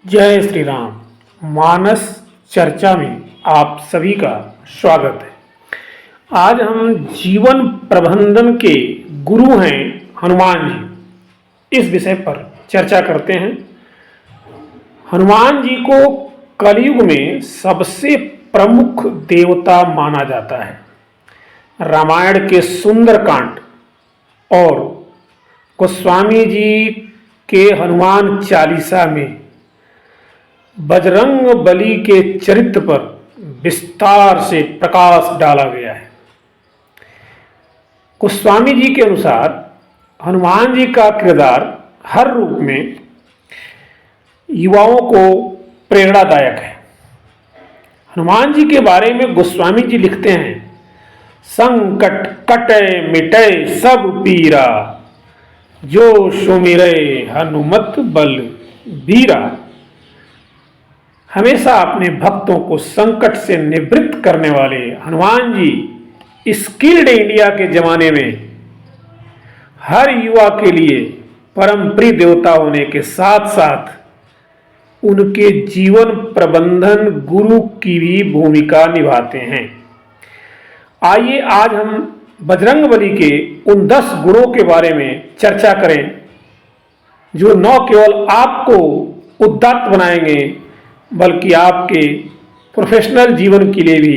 जय श्री राम। मानस चर्चा में आप सभी का स्वागत है। आज हम जीवन प्रबंधन के गुरु हैं हनुमान जी, इस विषय पर चर्चा करते हैं। हनुमान जी को कलयुग में सबसे प्रमुख देवता माना जाता है। रामायण के सुंदरकांड और गोस्वामी जी के हनुमान चालीसा में बजरंग बली के चरित्र पर विस्तार से प्रकाश डाला गया है। गोस्वामी जी के अनुसार हनुमान जी का किरदार हर रूप में युवाओं को प्रेरणादायक है। हनुमान जी के बारे में गोस्वामी जी लिखते हैं, संकट कटे मिटे सब पीरा, जो सुमिरे हनुमत बल बीरा। हमेशा अपने भक्तों को संकट से निवृत्त करने वाले हनुमान जी स्किल्ड इंडिया के जमाने में हर युवा के लिए परम प्रिय देवता होने के साथ साथ उनके जीवन प्रबंधन गुरु की भी भूमिका निभाते हैं। आइए आज हम बजरंगबली के उन 10 गुणों के बारे में चर्चा करें जो न केवल आपको उदात्त बनाएंगे बल्कि आपके प्रोफेशनल जीवन के लिए भी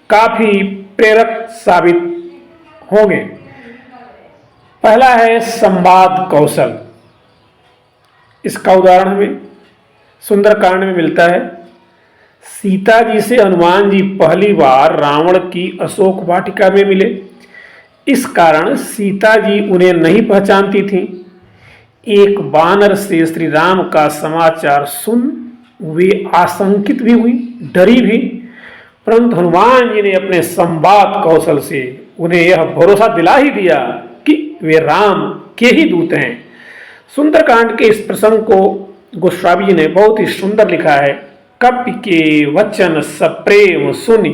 काफ़ी प्रेरक साबित होंगे। पहला है संवाद कौशल। इसका उदाहरण हमें सुंदरकांड में मिलता है। सीता जी से हनुमान जी पहली बार रावण की अशोक वाटिका में मिले। इस कारण सीता जी उन्हें नहीं पहचानती थीं। एक वानर से श्री राम का समाचार सुन वे आशंकित भी हुई, डरी भी, परंतु हनुमान जी ने अपने संवाद कौशल से उन्हें यह भरोसा दिला ही दिया कि वे राम के ही दूत हैं। सुंदरकांड के इस प्रसंग को गोस्वामी जी ने बहुत ही सुंदर लिखा है। कपि के वचन सप्रेम सुनि,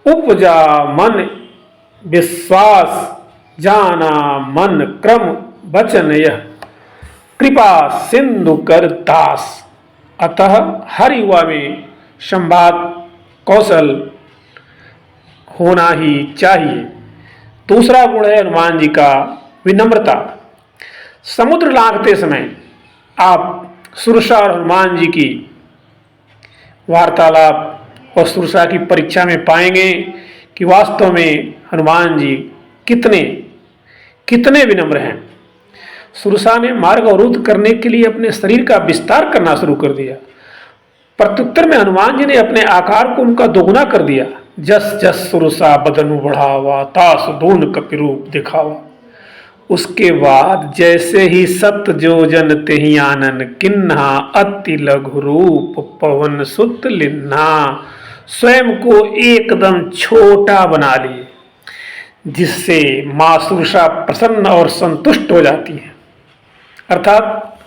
उपजा मन विश्वास, जाना मन क्रम वचन यह, कृपा सिंधु कर दास। अतः हर युवा में संवाद कौशल होना ही चाहिए। दूसरा गुण है हनुमान जी का विनम्रता। समुद्र लांघते समय आप सुरसा और हनुमान जी की वार्तालाप और सुरसा की परीक्षा में पाएंगे कि वास्तव में हनुमान जी कितने विनम्र हैं। सुरसा ने मार्ग अवरुद्ध करने के लिए अपने शरीर का विस्तार करना शुरू कर दिया। प्रत्युत्तर में हनुमान जी ने अपने आकार को उनका दोगुना कर दिया। जस जस सुरसा बदनु बढ़ावा, तास दून कपिरूप दिखावा। उसके बाद जैसे ही सत जोजन तेहि आनन, किन्हा अति लघु रूप पवन सुत लिन्हा। स्वयं को एकदम छोटा बना लिए, जिससे मां सुरसा प्रसन्न और संतुष्ट हो जाती है। अर्थात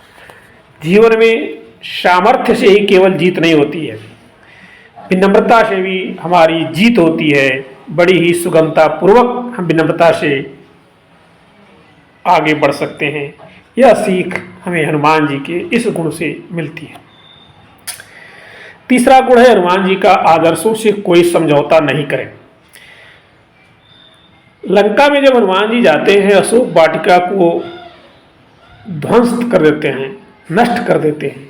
जीवन में सामर्थ्य से ही केवल जीत नहीं होती है, विनम्रता से भी हमारी जीत होती है। बड़ी ही सुगमता पूर्वक हम विनम्रता से आगे बढ़ सकते हैं। यह सीख हमें हनुमान जी के इस गुण से मिलती है। तीसरा गुण है हनुमान जी का आदर्शों से कोई समझौता नहीं करें। लंका में जब हनुमान जी जाते हैं, अशोक वाटिका को ध्वंस कर देते हैं, नष्ट कर देते हैं,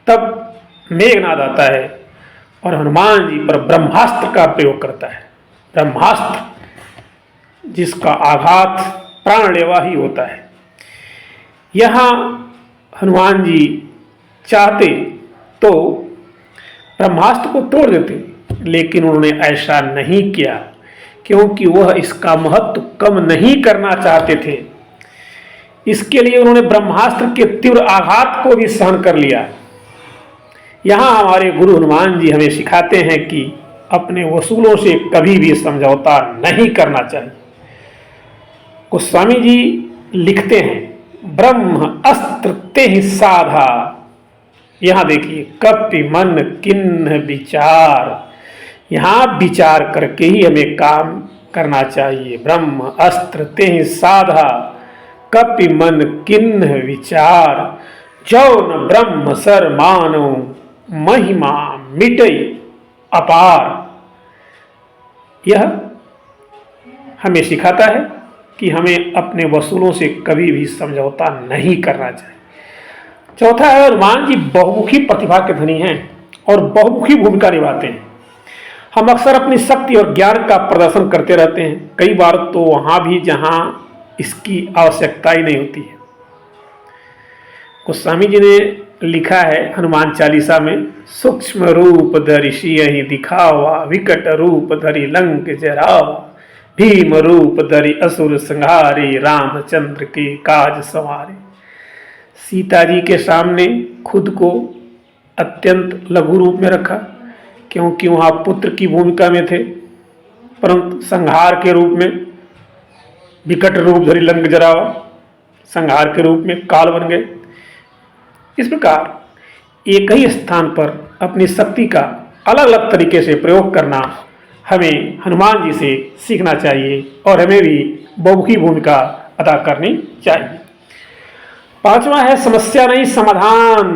तब मेघनाद आता है और हनुमान जी पर ब्रह्मास्त्र का प्रयोग करता है। ब्रह्मास्त्र जिसका आघात प्राणलेवा ही होता है। यहाँ हनुमान जी चाहते तो ब्रह्मास्त्र को तोड़ देते, लेकिन उन्होंने ऐसा नहीं किया क्योंकि वह इसका महत्व कम नहीं करना चाहते थे। इसके लिए उन्होंने ब्रह्मास्त्र के तीव्र आघात को भी सहन कर लिया। यहाँ हमारे गुरु हनुमान जी हमें सिखाते हैं कि अपने वसूलों से कभी भी समझौता नहीं करना चाहिए। गोस्वामी जी लिखते हैं, ब्रह्म अस्त्र तेहि साधा। यहाँ देखिए, कपि मन किन्ह विचार। यहाँ विचार करके ही हमें काम करना चाहिए। ब्रह्म अस्त्र तेहि साधा, कपि मन किन्ह विचार। जौन ब्रह्म सर मानो महिमा मिटई अपार। यह हमें सिखाता है कि हमें अपने वसूलों से कभी भी समझौता नहीं करना चाहिए। चौथा है, हनुमान जी बहुमुखी प्रतिभा के धनी हैं और बहुमुखी भूमिका निभाते हैं। हम अक्सर अपनी शक्ति और ज्ञान का प्रदर्शन करते रहते हैं, कई बार तो वहां भी जहां इसकी आवश्यकता ही नहीं होती है। गोस्वामी जी ने लिखा है हनुमान चालीसा में, सूक्ष्म रूप धरि सियहि दिखावा, विकट रूप धरि लंक जरावा, भीम रूप धरि असुर संहारे, रामचंद्र के काज संवारे। सीता जी के सामने खुद को अत्यंत लघु रूप में रखा, क्योंकि वहां पुत्र की भूमिका में थे, परंतु संहार के रूप में, विकट रूप धरि लंक जरावा, संहार के रूप में काल बन गए। इस प्रकार एक ही स्थान पर अपनी शक्ति का अलग अलग तरीके से प्रयोग करना हमें हनुमान जी से सीखना चाहिए और हमें भी बहुमुखी भूमिका अदा करनी चाहिए। पांचवा है, समस्या नहीं समाधान।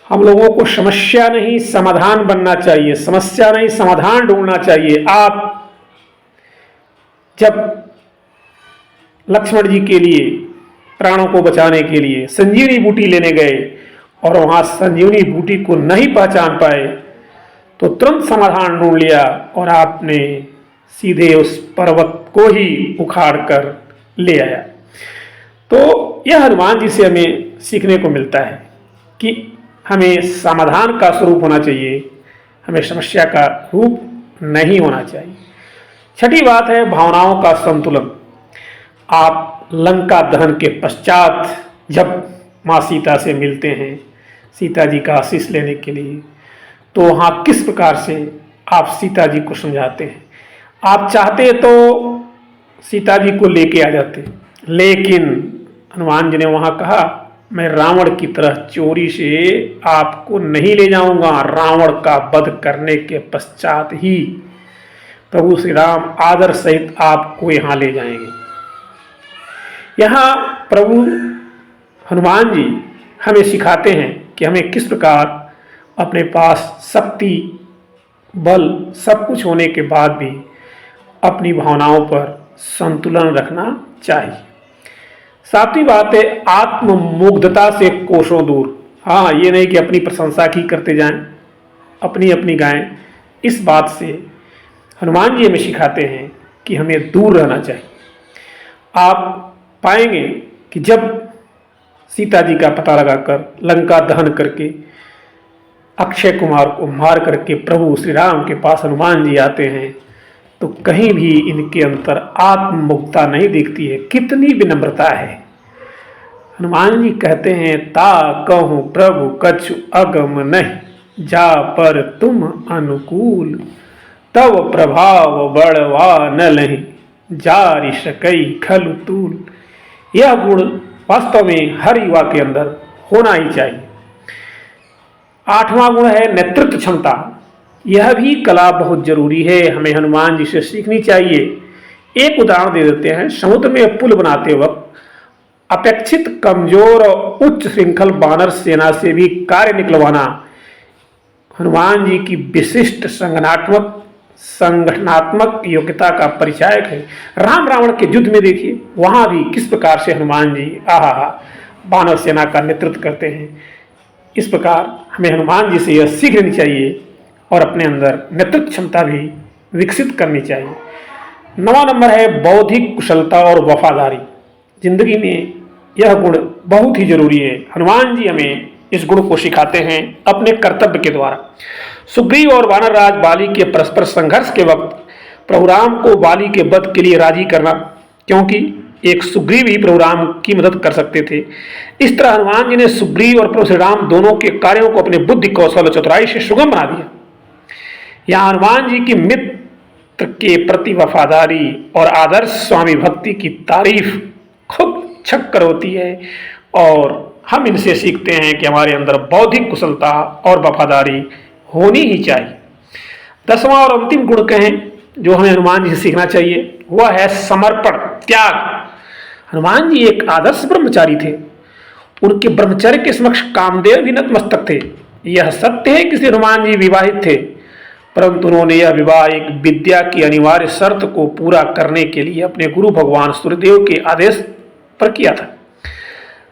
हम लोगों को समस्या नहीं समाधान बनना चाहिए, समस्या नहीं समाधान ढूंढना चाहिए। आप जब लक्ष्मण जी के लिए, प्राणों को बचाने के लिए संजीवनी बूटी लेने गए और वहां संजीवनी बूटी को नहीं पहचान पाए तो तुरंत समाधान ढूंढ लिया और आपने सीधे उस पर्वत को ही उखाड़ कर ले आया। तो यह हनुमान जी से हमें सीखने को मिलता है कि हमें समाधान का स्वरूप होना चाहिए, हमें समस्या का रूप नहीं होना चाहिए। छठी बात है, भावनाओं का संतुलन। आप लंका दहन के पश्चात जब माँ सीता से मिलते हैं, सीता जी का आशीष लेने के लिए, तो वहाँ किस प्रकार से आप सीता जी को समझाते हैं। आप चाहते तो सीता जी को लेके आ जाते, लेकिन हनुमान जी ने वहाँ कहा, मैं रावण की तरह चोरी से आपको नहीं ले जाऊंगा, रावण का वध करने के पश्चात ही प्रभु श्री राम आदर सहित आपको यहाँ ले जाएंगे। यहाँ प्रभु हनुमान जी हमें सिखाते हैं कि हमें किस प्रकार अपने पास शक्ति, बल सब कुछ होने के बाद भी अपनी भावनाओं पर संतुलन रखना चाहिए। सातवीं बात है, आत्ममुग्धता से कोसों दूर। हाँ, ये नहीं कि अपनी प्रशंसा की करते जाएं, अपनी अपनी गाएं। इस बात से हनुमान जी हमें सिखाते हैं कि हमें दूर रहना चाहिए। आप पाएंगे कि जब सीता जी का पता लगाकर लंका दहन करके अक्षय कुमार को मार करके प्रभु श्री राम के पास हनुमान जी आते हैं, तो कहीं भी इनके अंतर आत्ममुग्धता नहीं दिखती है। कितनी विनम्रता है। हनुमान जी कहते हैं, ता कहूँ प्रभु कछु अगम नहीं, जा पर तुम अनुकूल, तब प्रभाव बढ़वा न लही, जारि सकई खलु तूल। यह गुण वास्तव में हर युवा के अंदर होना ही चाहिए। आठवां गुण है नेतृत्व क्षमता। यह भी कला बहुत जरूरी है, हमें हनुमान जी से सीखनी चाहिए। एक उदाहरण दे देते हैं। समुद्र में पुल बनाते वक्त अपेक्षित कमजोर और उच्च श्रृंखल वानर सेना से भी कार्य निकलवाना हनुमान जी की विशिष्ट संगठनात्मक योग्यता का परिचायक है। राम रावण के युद्ध में देखिए, वहां भी किस प्रकार से हनुमान जी वानर सेना का नेतृत्व करते हैं। इस प्रकार हमें हनुमान जी से यह सीख लेनी चाहिए और अपने अंदर नेतृत्व क्षमता भी विकसित करनी चाहिए। 9वां नंबर है बौद्धिक कुशलता और वफादारी। जिंदगी में यह गुण बहुत ही जरूरी है। हनुमान जी हमें इस गुण को सिखाते हैं अपने कर्तव्य के द्वारा। सुग्रीव और वानरराज बाली के परस्पर संघर्ष के वक्त प्रभु राम को बाली के वध के लिए राजी करना, क्योंकि एक सुग्रीव ही प्रभु राम की मदद कर सकते थे। इस तरह हनुमान जी ने सुग्रीव और प्रभु श्री राम दोनों के कार्यों को अपने बुद्धि, कौशल और चतुराई से सुगम बना दिया। यहाँ हनुमान जी की मित्र के प्रति वफादारी और आदर्श स्वामी भक्ति की तारीफ खूब छक्कर होती है और हम इनसे सीखते हैं कि हमारे अंदर बौद्धिक कुशलता और वफादारी होनी ही चाहिए। 10वां और अंतिम गुण कहें जो हमें हनुमान जी से सीखना चाहिए, वह है समर्पण, त्याग। हनुमान जी एक आदर्श ब्रह्मचारी थे। उनके ब्रह्मचर्य के समक्ष कामदेव भी नतमस्तक थे। यह सत्य है कि श्री हनुमान जी विवाहित थे, परंतु उन्होंने यह विवाह एक विद्या की अनिवार्य शर्त को पूरा करने के लिए अपने गुरु भगवान सूर्यदेव के आदेश पर किया था।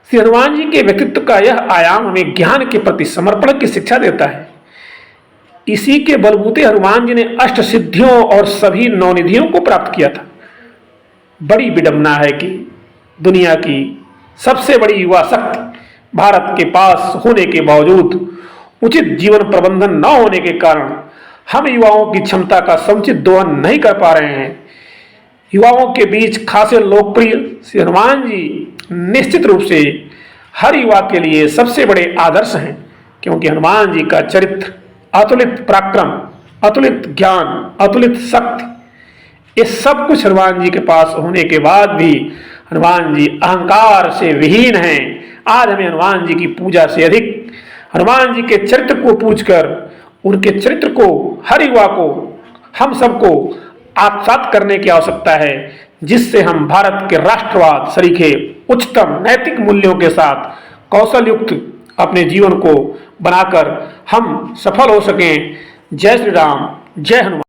श्री हनुमान जी के व्यक्तित्व का यह आयाम हमें ज्ञान के प्रति समर्पण की शिक्षा देता है। इसी के बलबूते हनुमान जी ने अष्ट सिद्धियों और सभी नवनिधियों को प्राप्त किया था। बड़ी विडंबना है कि दुनिया की सबसे बड़ी युवा शक्ति भारत के पास होने के बावजूद उचित जीवन प्रबंधन न होने के कारण हम युवाओं की क्षमता का समुचित दोहन नहीं कर पा रहे हैं। युवाओं के बीच खासे लोकप्रिय श्री हनुमान जी निश्चित रूप से हर युवा के लिए सबसे बड़े आदर्श हैं, क्योंकि हनुमान जी का चरित्र, अतुलित पराक्रम, अतुलित ज्ञान, अतुलित शक्ति, ये सब कुछ हनुमान जी के पास होने के बाद भी हनुमान जी अहंकार से विहीन हैं। आज हमें हनुमान जी की पूजा से अधिक हनुमान जी के चरित्र को पूजकर उनके चरित्र को हर युवा को, हम सबको आत्मसात करने की आवश्यकता है, जिससे हम भारत के राष्ट्रवाद सरीखे उच्चतम नैतिक मूल्यों के साथ कौशल युक्त अपने जीवन को बनाकर हम सफल हो सकें। जय श्री राम, जय हनुमान।